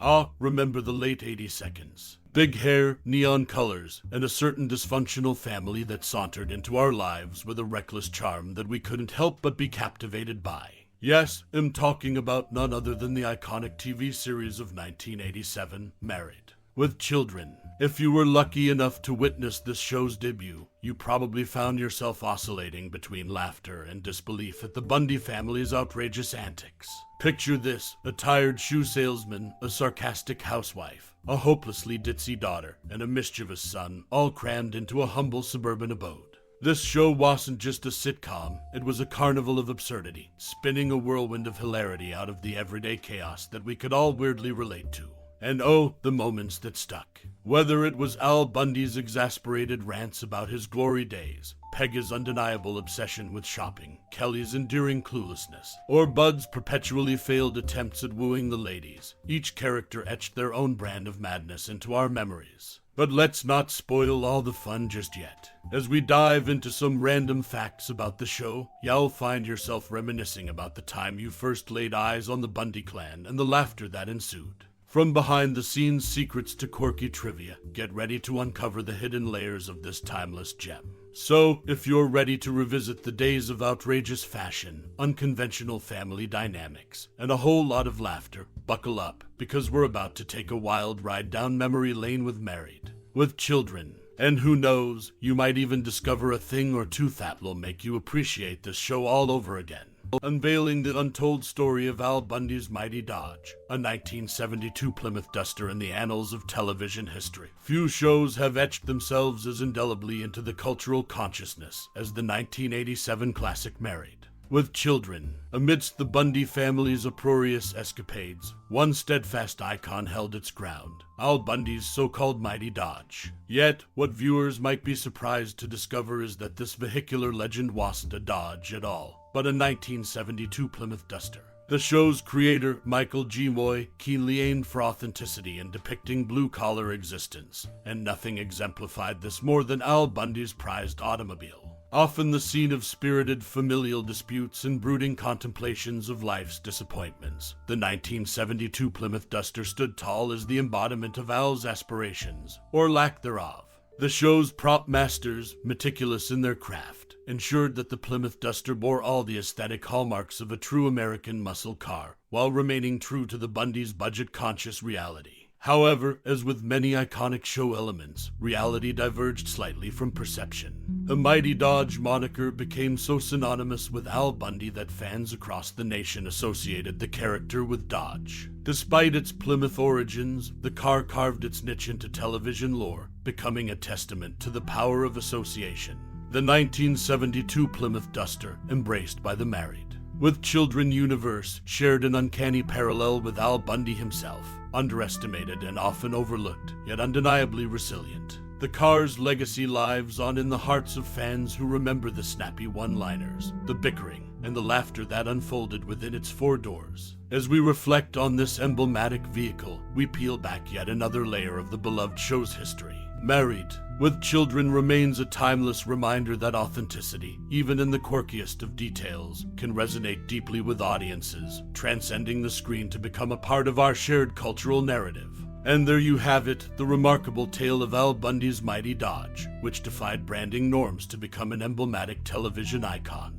Ah, remember the late 80 seconds. Big hair, neon colors, and a certain dysfunctional family that sauntered into our lives with a reckless charm that we couldn't help but be captivated by. Yes, I'm talking about none other than the iconic TV series of 1987, Married with Children. If you were lucky enough to witness this show's debut, you probably found yourself oscillating between laughter and disbelief at the Bundy family's outrageous antics. Picture this: a tired shoe salesman, a sarcastic housewife, a hopelessly ditzy daughter, and a mischievous son, all crammed into a humble suburban abode. This show wasn't just a sitcom, it was a carnival of absurdity, spinning a whirlwind of hilarity out of the everyday chaos that we could all weirdly relate to. And oh, the moments that stuck. Whether it was Al Bundy's exasperated rants about his glory days, Peggy's undeniable obsession with shopping, Kelly's endearing cluelessness, or Bud's perpetually failed attempts at wooing the ladies, each character etched their own brand of madness into our memories. But let's not spoil all the fun just yet. As we dive into some random facts about the show, you'll find yourself reminiscing about the time you first laid eyes on the Bundy clan and the laughter that ensued. From behind-the-scenes secrets to quirky trivia, get ready to uncover the hidden layers of this timeless gem. So, if you're ready to revisit the days of outrageous fashion, unconventional family dynamics, and a whole lot of laughter, buckle up, because we're about to take a wild ride down memory lane with Married with Children. And who knows, you might even discover a thing or two that'll make you appreciate this show all over again. Unveiling the untold story of Al Bundy's mighty Dodge, a 1972 Plymouth Duster in the annals of television history. Few shows have etched themselves as indelibly into the cultural consciousness as the 1987 classic Married with Children. Amidst the Bundy family's uproarious escapades, one steadfast icon held its ground: Al Bundy's so-called mighty Dodge. Yet, what viewers might be surprised to discover is that this vehicular legend wasn't a Dodge at all, but a 1972 Plymouth Duster. The show's creator, Michael G. Moy, keenly aimed for authenticity in depicting blue-collar existence, and nothing exemplified this more than Al Bundy's prized automobile. Often the scene of spirited familial disputes and brooding contemplations of life's disappointments, the 1972 Plymouth Duster stood tall as the embodiment of Al's aspirations, or lack thereof. The show's prop masters, meticulous in their craft, ensured that the Plymouth Duster bore all the aesthetic hallmarks of a true American muscle car, while remaining true to the Bundy's budget-conscious reality. However, as with many iconic show elements, reality diverged slightly from perception. The Mighty Dodge moniker became so synonymous with Al Bundy that fans across the nation associated the character with Dodge. Despite its Plymouth origins, the car carved its niche into television lore, becoming a testament to the power of association. The 1972 Plymouth Duster, embraced by the Married with Children universe, shared an uncanny parallel with Al Bundy himself. Underestimated and often overlooked, yet undeniably resilient. The car's legacy lives on in the hearts of fans who remember the snappy one-liners, the bickering, and the laughter that unfolded within its four doors. As we reflect on this emblematic vehicle, we peel back yet another layer of the beloved show's history. Married with Children remains a timeless reminder that authenticity, even in the quirkiest of details, can resonate deeply with audiences, transcending the screen to become a part of our shared cultural narrative. And there you have it, the remarkable tale of Al Bundy's mighty Dodge, which defied branding norms to become an emblematic television icon.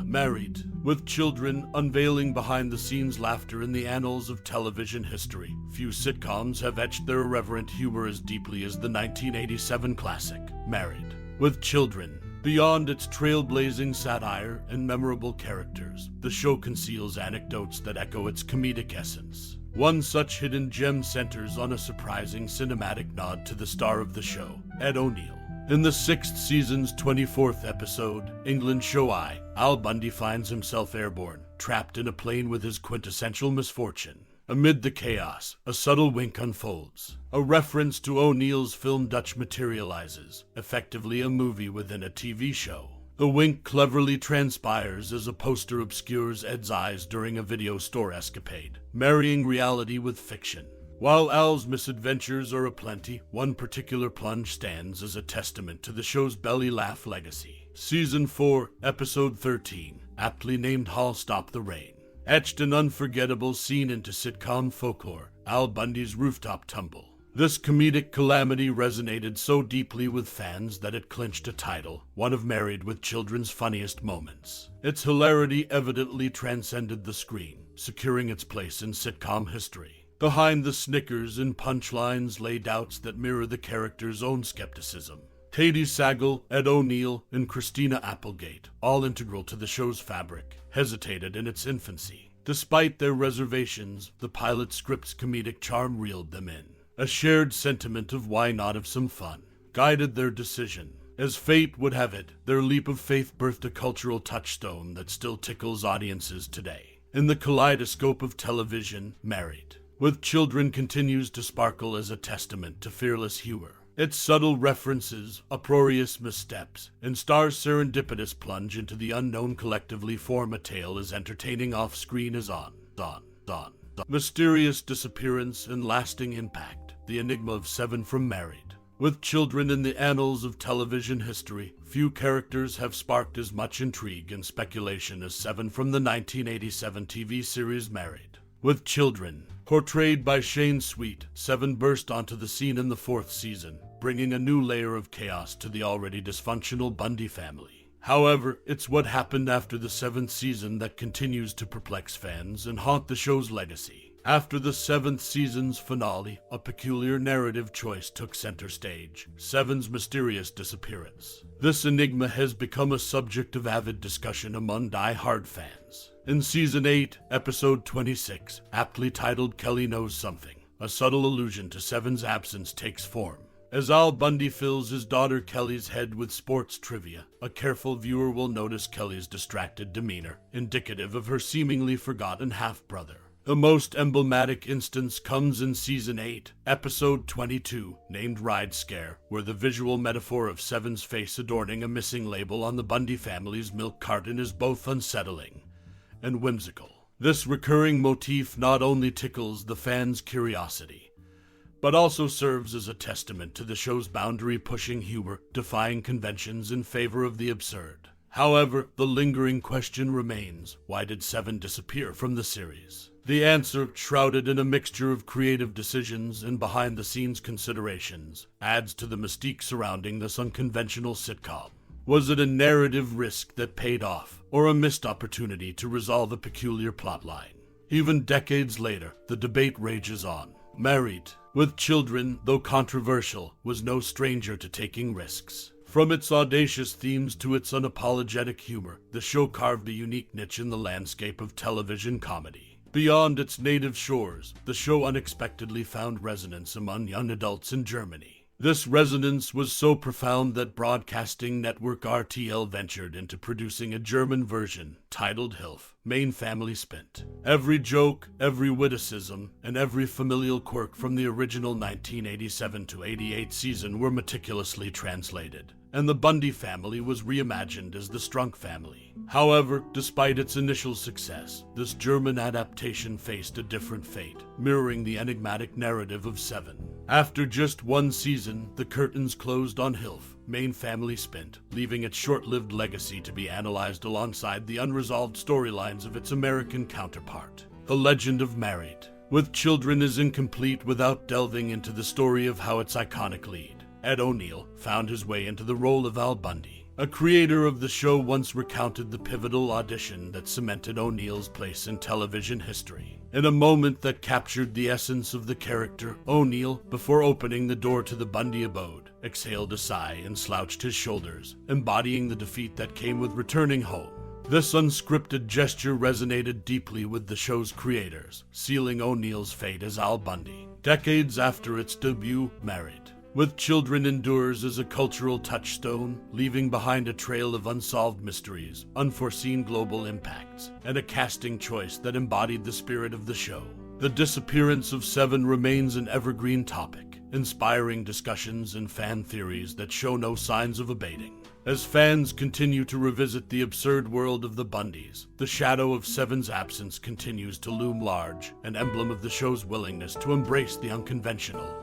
Married with Children, unveiling behind-the-scenes laughter in the annals of television history. Few sitcoms have etched their irreverent humor as deeply as the 1987 classic, Married with Children. Beyond its trailblazing satire and memorable characters, the show conceals anecdotes that echo its comedic essence. One such hidden gem centers on a surprising cinematic nod to the star of the show, Ed O'Neill. In the sixth season's 24th episode, England Show I, Al Bundy finds himself airborne, trapped in a plane with his quintessential misfortune. Amid the chaos, a subtle wink unfolds. A reference to O'Neill's film Dutch materializes, effectively a movie within a TV show. The wink cleverly transpires as a poster obscures Ed's eyes during a video store escapade, marrying reality with fiction. While Al's misadventures are aplenty, one particular plunge stands as a testament to the show's belly laugh legacy. Season 4, Episode 13, aptly named Hall Stop the Rain. etched an unforgettable scene into sitcom folklore, Al Bundy's rooftop tumble. This comedic calamity resonated so deeply with fans that it clinched a title, one of Married with Children's funniest moments. Its hilarity evidently transcended the screen, securing its place in sitcom history. Behind the snickers and punchlines lay doubts that mirror the character's own skepticism. Katey, Sagal, Ed O'Neill, and Christina Applegate, all integral to the show's fabric, hesitated in its infancy. Despite their reservations, the pilot script's comedic charm reeled them in. A shared sentiment of why not have some fun guided their decision. As fate would have it, their leap of faith birthed a cultural touchstone that still tickles audiences today. In the kaleidoscope of television, Married with Children continues to sparkle as a testament to fearless humor. Its subtle references, uproarious missteps, and Star's serendipitous plunge into the unknown collectively form a tale as entertaining off-screen as on. Mysterious disappearance and lasting impact. The enigma of Seven from Married with Children in the annals of television history, few characters have sparked as much intrigue and speculation as Seven from the 1987 TV series Married with Children. Portrayed by Shane Sweet, Seven burst onto the scene in the 4th season, bringing a new layer of chaos to the already dysfunctional Bundy family. However, it's what happened after the 7th season that continues to perplex fans and haunt the show's legacy. After the 7th season's finale, a peculiar narrative choice took center stage: Seven's mysterious disappearance. This enigma has become a subject of avid discussion among die-hard fans. In Season 8, Episode 26, aptly titled Kelly Knows Something, a subtle allusion to Seven's absence takes form. As Al Bundy fills his daughter Kelly's head with sports trivia, a careful viewer will notice Kelly's distracted demeanor, indicative of her seemingly forgotten half-brother. The most emblematic instance comes in Season 8, Episode 22, named Ride Scare, where the visual metaphor of Seven's face adorning a missing label on the Bundy family's milk carton is both unsettling and whimsical. This recurring motif not only tickles the fans' curiosity, but also serves as a testament to the show's boundary-pushing humor, defying conventions in favor of the absurd. However, the lingering question remains: why did Seven disappear from the series? The answer, shrouded in a mixture of creative decisions and behind-the-scenes considerations, adds to the mystique surrounding this unconventional sitcom. Was it a narrative risk that paid off, or a missed opportunity to resolve a peculiar plotline? Even decades later, the debate rages on. Married with Children, though controversial, was no stranger to taking risks. From its audacious themes to its unapologetic humor, the show carved a unique niche in the landscape of television comedy. Beyond its native shores, the show unexpectedly found resonance among young adults in Germany. This resonance was so profound that broadcasting network RTL ventured into producing a German version, titled Hilf, Main Family Spint. Every joke, every witticism, and every familial quirk from the original 1987-88 season were meticulously translated, and the Bundy family was reimagined as the Strunk family. However, despite its initial success, this German adaptation faced a different fate, mirroring the enigmatic narrative of Seven. After just one season, the curtains closed on Hilf, Main Family Spint, leaving its short-lived legacy to be analyzed alongside the unresolved storylines of its American counterpart. The Legend of Married with Children is incomplete without delving into the story of how its iconic lead, Ed O'Neill, found his way into the role of Al Bundy. A creator of the show once recounted the pivotal audition that cemented O'Neill's place in television history. In a moment that captured the essence of the character, O'Neill, before opening the door to the Bundy abode, exhaled a sigh and slouched his shoulders, embodying the defeat that came with returning home. This unscripted gesture resonated deeply with the show's creators, sealing O'Neill's fate as Al Bundy. Decades after its debut, Married with Children endures as a cultural touchstone, leaving behind a trail of unsolved mysteries, unforeseen global impacts, and a casting choice that embodied the spirit of the show. The disappearance of Seven remains an evergreen topic, inspiring discussions and fan theories that show no signs of abating. As fans continue to revisit the absurd world of the Bundys, the shadow of Seven's absence continues to loom large, an emblem of the show's willingness to embrace the unconventional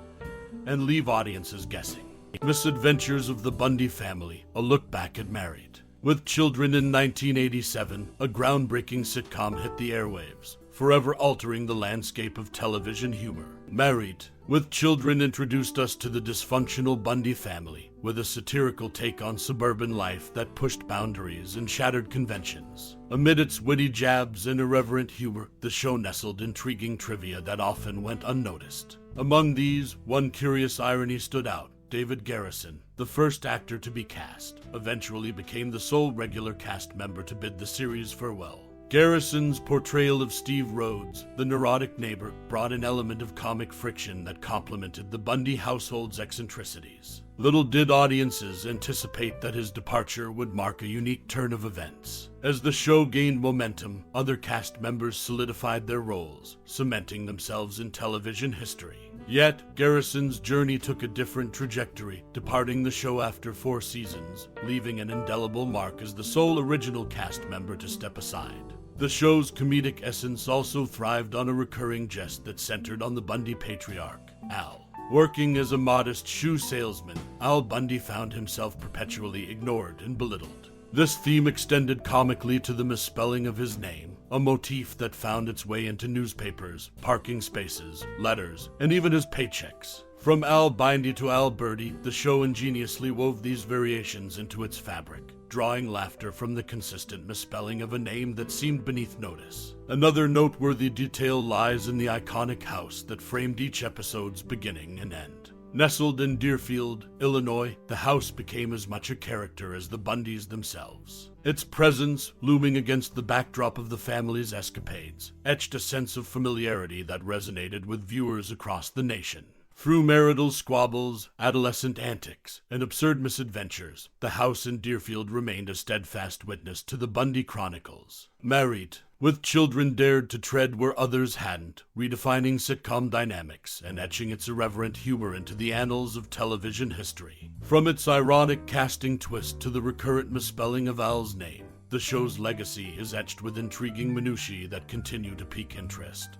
and leave audiences guessing. Misadventures of the Bundy family, a look back at Married. With Children in 1987, a groundbreaking sitcom hit the airwaves, forever altering the landscape of television humor. Married, with Children introduced us to the dysfunctional Bundy family, with a satirical take on suburban life that pushed boundaries and shattered conventions. Amid its witty jabs and irreverent humor, the show nestled intriguing trivia that often went unnoticed. Among these, one curious irony stood out. David Garrison, the first actor to be cast, eventually became the sole regular cast member to bid the series farewell. Garrison's portrayal of Steve Rhoades, the neurotic neighbor, brought an element of comic friction that complemented the Bundy household's eccentricities. Little did audiences anticipate that his departure would mark a unique turn of events. As the show gained momentum, other cast members solidified their roles, cementing themselves in television history. Yet, Garrison's journey took a different trajectory, departing the show after 4 seasons, leaving an indelible mark as the sole original cast member to step aside. The show's comedic essence also thrived on a recurring jest that centered on the Bundy patriarch, Al. Working as a modest shoe salesman, Al Bundy found himself perpetually ignored and belittled. This theme extended comically to the misspelling of his name, a motif that found its way into newspapers, parking spaces, letters, and even his paychecks. From Al Bundy to Al Bertie, the show ingeniously wove these variations into its fabric, drawing laughter from the consistent misspelling of a name that seemed beneath notice. Another noteworthy detail lies in the iconic house that framed each episode's beginning and end. Nestled in Deerfield, Illinois, the house became as much a character as the Bundys themselves. Its presence, looming against the backdrop of the family's escapades, etched a sense of familiarity that resonated with viewers across the nation. Through marital squabbles, adolescent antics, and absurd misadventures, the house in Deerfield remained a steadfast witness to the Bundy chronicles. Married, with Children dared to tread where others hadn't, redefining sitcom dynamics and etching its irreverent humor into the annals of television history. From its ironic casting twist to the recurrent misspelling of Al's name, the show's legacy is etched with intriguing minutiae that continue to pique interest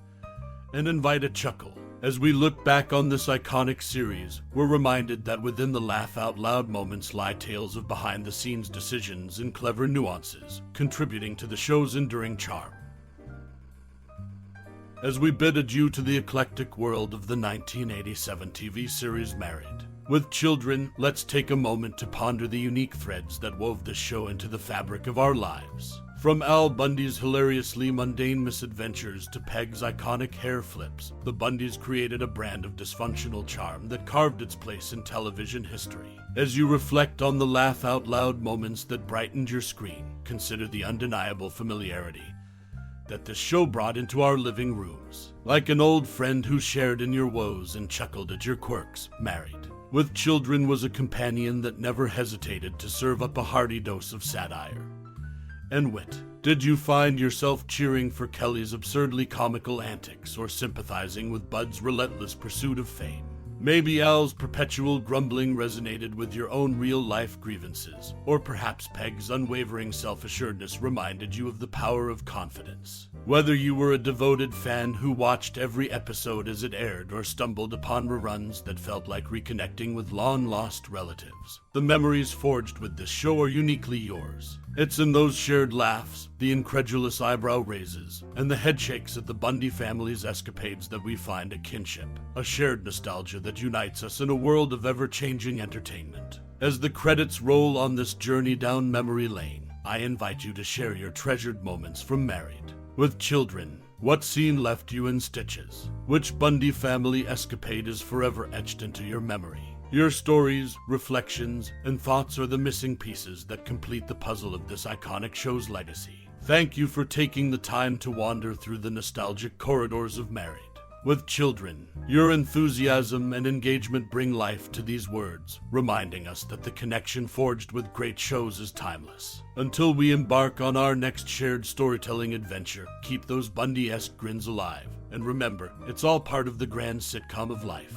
and invite a chuckle. As we look back on this iconic series, we're reminded that within the laugh-out-loud moments lie tales of behind-the-scenes decisions and clever nuances, contributing to the show's enduring charm. As we bid adieu to the eclectic world of the 1987 TV series Married, with Children, let's take a moment to ponder the unique threads that wove this show into the fabric of our lives. From Al Bundy's hilariously mundane misadventures to Peg's iconic hair flips, the Bundys created a brand of dysfunctional charm that carved its place in television history. As you reflect on the laugh-out-loud moments that brightened your screen, consider the undeniable familiarity that this show brought into our living rooms. Like an old friend who shared in your woes and chuckled at your quirks, Married, with Children was a companion that never hesitated to serve up a hearty dose of satire and wit. Did you find yourself cheering for Kelly's absurdly comical antics or sympathizing with Bud's relentless pursuit of fame? Maybe Al's perpetual grumbling resonated with your own real-life grievances, or perhaps Peg's unwavering self-assuredness reminded you of the power of confidence. Whether you were a devoted fan who watched every episode as it aired or stumbled upon reruns that felt like reconnecting with long-lost relatives, the memories forged with this show are uniquely yours. It's in those shared laughs, the incredulous eyebrow raises, and the headshakes at the Bundy family's escapades that we find a kinship, a shared nostalgia that unites us in a world of ever-changing entertainment. As the credits roll on this journey down memory lane, I invite you to share your treasured moments from Married. With Children, what scene left you in stitches? Which Bundy family escapade is forever etched into your memory? Your stories, reflections, and thoughts are the missing pieces that complete the puzzle of this iconic show's legacy. Thank you for taking the time to wander through the nostalgic corridors of Married. With Children, your enthusiasm and engagement bring life to these words, reminding us that the connection forged with great shows is timeless. Until we embark on our next shared storytelling adventure, keep those Bundy-esque grins alive. And remember, it's all part of the grand sitcom of life.